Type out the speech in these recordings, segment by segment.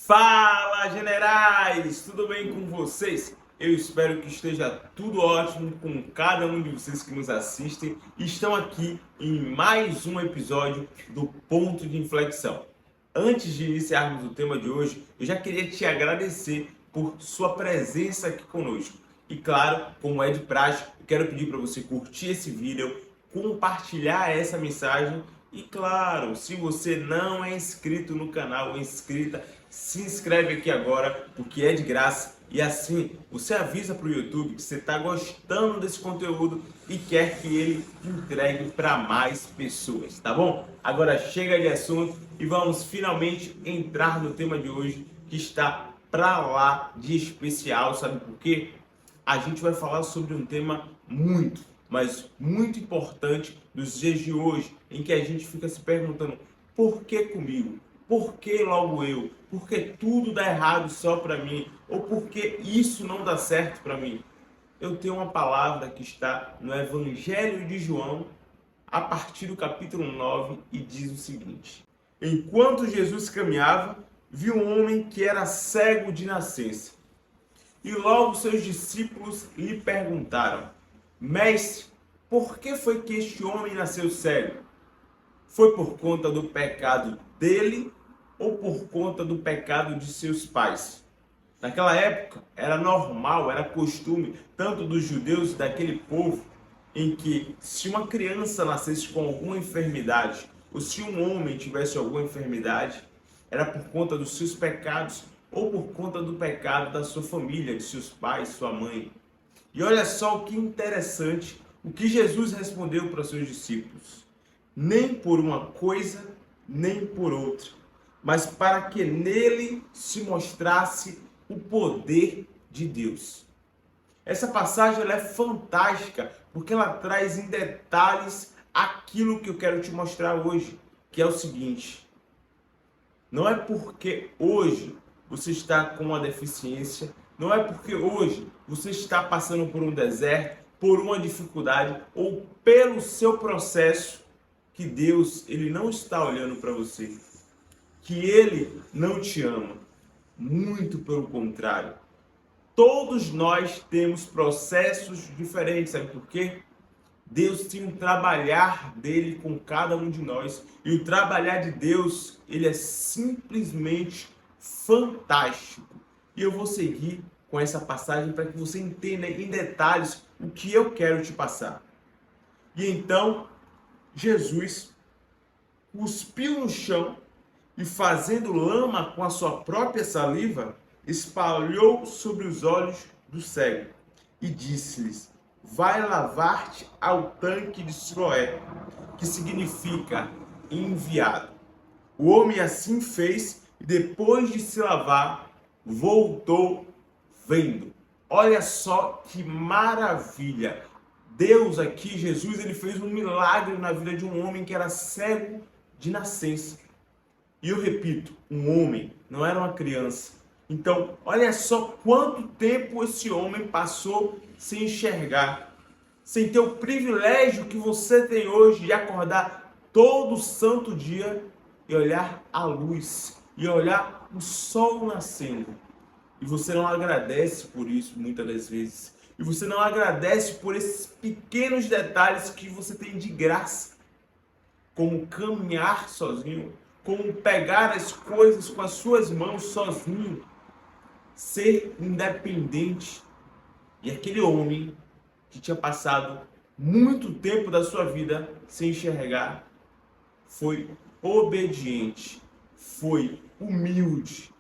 Fala, generais! Tudo bem com vocês? Eu espero que esteja tudo ótimo com cada um de vocês que nos assistem e estão aqui em mais um episódio do Ponto de Inflexão. Antes de iniciarmos o tema de hoje, eu já queria te agradecer por sua presença aqui conosco. E claro, como é de praxe, eu quero pedir para você curtir esse vídeo, compartilhar essa mensagem e claro, se você não é inscrito no canal ou inscrita, se inscreve aqui agora, porque é de graça. E assim você avisa para o YouTube que você está gostando desse conteúdo e quer que ele entregue para mais pessoas, tá bom? Agora chega de assunto e vamos finalmente entrar no tema de hoje, que está pra lá de especial, sabe por quê? A gente vai falar sobre um tema mas muito importante dos dias de hoje, em que a gente fica se perguntando: por que comigo? Por que logo eu? Por que tudo dá errado só para mim? Ou por que isso não dá certo para mim? Eu tenho uma palavra que está no Evangelho de João, a partir do capítulo 9, e diz o seguinte: enquanto Jesus caminhava, viu um homem que era cego de nascença. E logo seus discípulos lhe perguntaram: Mestre, por que foi que este homem nasceu cego? Foi por conta do pecado dele ou por conta do pecado de seus pais? Naquela época era normal, era costume, tanto dos judeus daquele povo, em que se uma criança nascesse com alguma enfermidade, ou se um homem tivesse alguma enfermidade, era por conta dos seus pecados ou por conta do pecado da sua família, de seus pais, sua mãe. E olha só o que interessante, o que Jesus respondeu para os seus discípulos: nem por uma coisa, nem por outra, mas para que nele se mostrasse o poder de Deus. Essa passagem ela é fantástica, porque ela traz em detalhes aquilo que eu quero te mostrar hoje, que é o seguinte: não é porque hoje você está com uma deficiência, não é porque hoje você está passando por um deserto, por uma dificuldade ou pelo seu processo, que Deus ele não está olhando para você, que Ele não te ama. Muito pelo contrário. Todos nós temos processos diferentes, sabe por quê? Deus tem um trabalhar dele com cada um de nós. E o trabalhar de Deus, ele é simplesmente fantástico. E eu vou seguir com essa passagem para que você entenda em detalhes o que eu quero te passar. E então, Jesus cuspiu no chão e, fazendo lama com a sua própria saliva, espalhou sobre os olhos do cego e disse-lhes: vai lavar-te ao tanque de Siloé, que significa enviado. O homem assim fez e, depois de se lavar, voltou vendo. Olha só que maravilha! Deus aqui, Jesus, ele fez um milagre na vida de um homem que era cego de nascença. E eu repito, um homem, não era uma criança. Então, olha só quanto tempo esse homem passou sem enxergar, sem ter o privilégio que você tem hoje de acordar todo santo dia e olhar a luz, e olhar o sol nascendo. E você não agradece por isso muitas das vezes. E você não agradece por esses pequenos detalhes que você tem de graça, como caminhar sozinho, como pegar as coisas com as suas mãos sozinho, ser independente. E aquele homem que tinha passado muito tempo da sua vida sem enxergar, foi obediente, foi humilde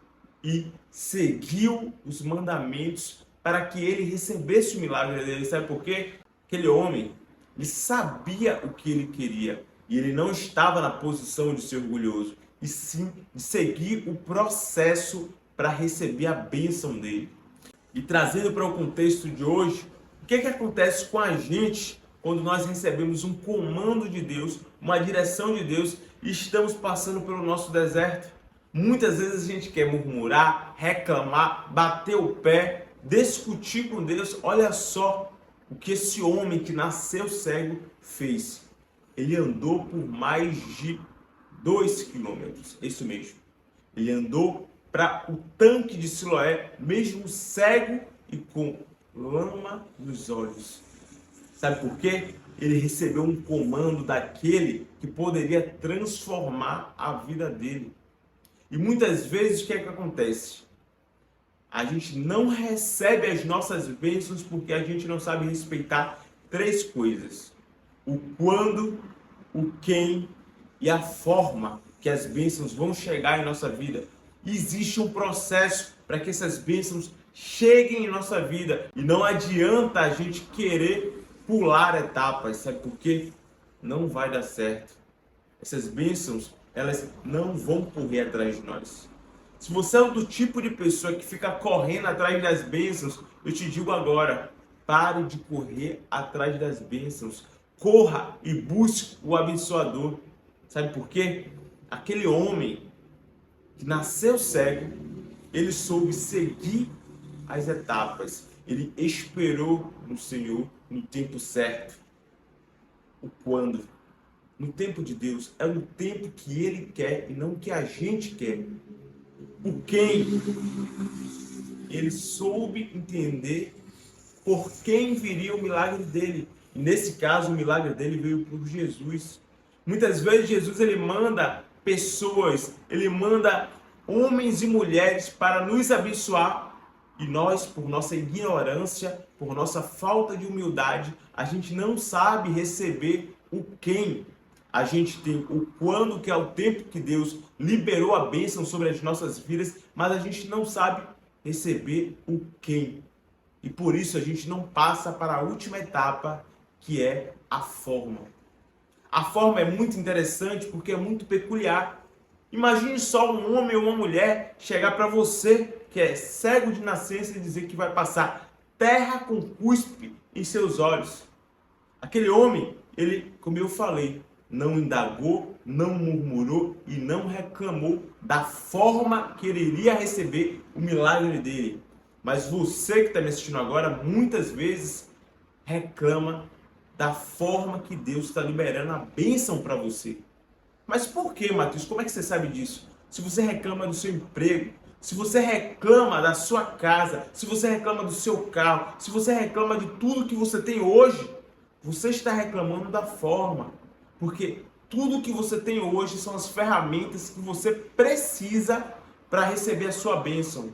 e seguiu os mandamentos para que ele recebesse o milagre dele. Sabe por quê? Aquele homem, ele sabia o que ele queria. E ele não estava na posição de ser orgulhoso, e sim de seguir o processo para receber a bênção dele. E trazendo para o contexto de hoje, o que acontece com a gente quando nós recebemos um comando de Deus, uma direção de Deus, e estamos passando pelo nosso deserto? Muitas vezes a gente quer murmurar, reclamar, bater o pé, discutir com Deus. Olha só o que esse homem que nasceu cego fez. Ele andou por mais de 2 quilômetros, isso mesmo. Ele andou para o tanque de Siloé, mesmo cego e com lama nos olhos. Sabe por quê? Ele recebeu um comando daquele que poderia transformar a vida dele. E muitas vezes o que é que acontece? A gente não recebe as nossas bênçãos porque a gente não sabe respeitar três coisas: o quando, o quem e a forma que as bênçãos vão chegar em nossa vida. E existe um processo para que essas bênçãos cheguem em nossa vida. E não adianta a gente querer pular etapas, sabe por quê? Não vai dar certo. Essas bênçãos, elas não vão correr atrás de nós. Se você é do tipo de pessoa que fica correndo atrás das bênçãos, eu te digo agora, pare de correr atrás das bênçãos. Corra e busque o abençoador. Sabe por quê? Aquele homem que nasceu cego, ele soube seguir as etapas. Ele esperou no Senhor no tempo certo. O quando? No tempo de Deus. É no tempo que Ele quer e não o que a gente quer. O quem? Ele soube entender por quem viria o milagre dele. E nesse caso, o milagre dele veio por Jesus. Muitas vezes Jesus ele manda pessoas, ele manda homens e mulheres para nos abençoar. E nós, por nossa ignorância, por nossa falta de humildade, a gente não sabe receber o quem. A gente tem o quando, que é o tempo que Deus liberou a bênção sobre as nossas vidas, mas a gente não sabe receber o quem. E por isso a gente não passa para a última etapa, que é a forma. A forma é muito interessante porque é muito peculiar. Imagine só um homem ou uma mulher chegar para você, que é cego de nascença, e dizer que vai passar terra com cuspe em seus olhos. Aquele homem, ele, como eu falei, não indagou, não murmurou e não reclamou da forma que ele iria receber o milagre dele. Mas você que está me assistindo agora, muitas vezes reclama da forma que Deus está liberando a bênção para você. Mas por que, Matheus? Como é que você sabe disso? Se você reclama do seu emprego, se você reclama da sua casa, se você reclama do seu carro, se você reclama de tudo que você tem hoje, você está reclamando da forma. Porque tudo que você tem hoje são as ferramentas que você precisa para receber a sua bênção.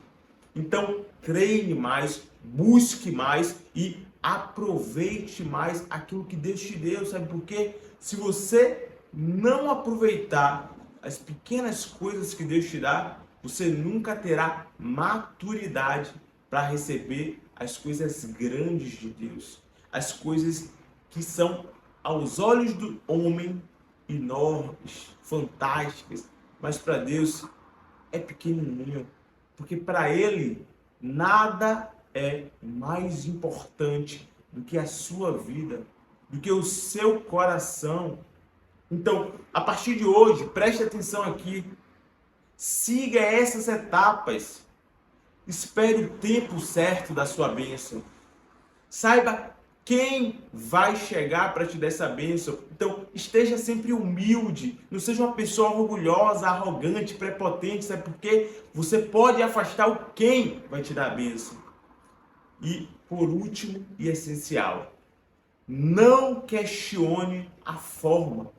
Então, treine mais, busque mais e aproveite mais aquilo que Deus te deu. Sabe por quê? Se você não aproveitar as pequenas coisas que Deus te dá, você nunca terá maturidade para receber as coisas grandes de Deus. As coisas que são, aos olhos do homem, enormes, fantásticas, mas para Deus é pequenininho. Porque para Ele, nada é mais importante do que a sua vida, do que o seu coração. Então, a partir de hoje, preste atenção aqui. Siga essas etapas. Espere o tempo certo da sua bênção. Saiba quem vai chegar para te dar essa bênção. Então, esteja sempre humilde. Não seja uma pessoa orgulhosa, arrogante, prepotente. Sabe por quê? Você pode afastar o quem vai te dar a bênção. E, por último e essencial, não questione a forma.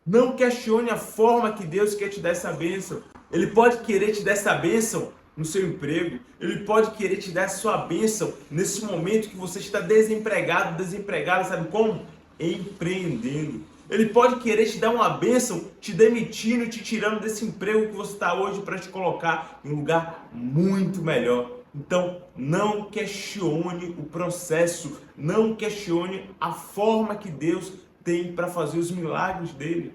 Não questione a forma que Deus quer te dar essa bênção. Ele pode querer te dar essa bênção no seu emprego. Ele pode querer te dar a sua bênção nesse momento que você está desempregado, desempregada, sabe como? Empreendendo. Ele pode querer te dar uma bênção, te demitindo, te tirando desse emprego que você está hoje para te colocar em um lugar muito melhor. Então, não questione o processo, não questione a forma que Deus tem para fazer os milagres dele.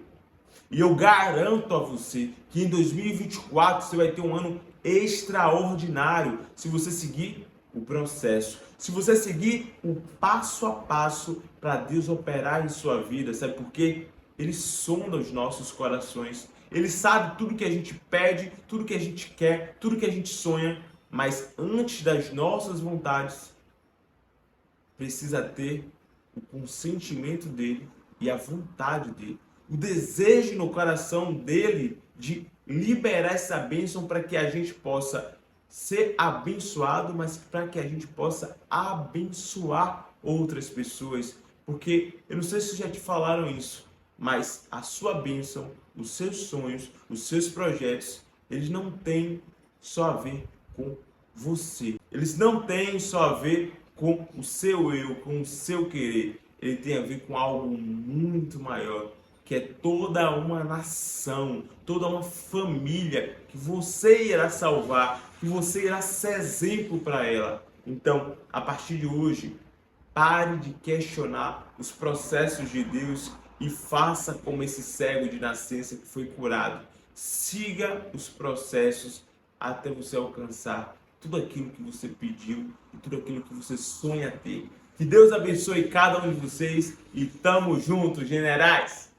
E eu garanto a você que em 2024 você vai ter um ano extraordinário se você seguir o processo, se você seguir o passo a passo para Deus operar em sua vida. Sabe por quê? Ele sonda os nossos corações. Ele sabe tudo que a gente pede, tudo que a gente quer, tudo que a gente sonha. Mas antes das nossas vontades, precisa ter o consentimento dele e a vontade dele. O desejo no coração dele de liberar essa bênção para que a gente possa ser abençoado, mas para que a gente possa abençoar outras pessoas. Porque eu não sei se já te falaram isso, mas a sua bênção, os seus sonhos, os seus projetos, eles não têm só a ver com você. Eles não têm só a ver com o seu eu, com o seu querer. Ele tem a ver com algo muito maior, que é toda uma nação, toda uma família que você irá salvar, que você irá ser exemplo para ela. Então, a partir de hoje, pare de questionar os processos de Deus e faça como esse cego de nascença que foi curado. Siga os processos até você alcançar tudo aquilo que você pediu e tudo aquilo que você sonha ter. Que Deus abençoe cada um de vocês e tamo junto, generais!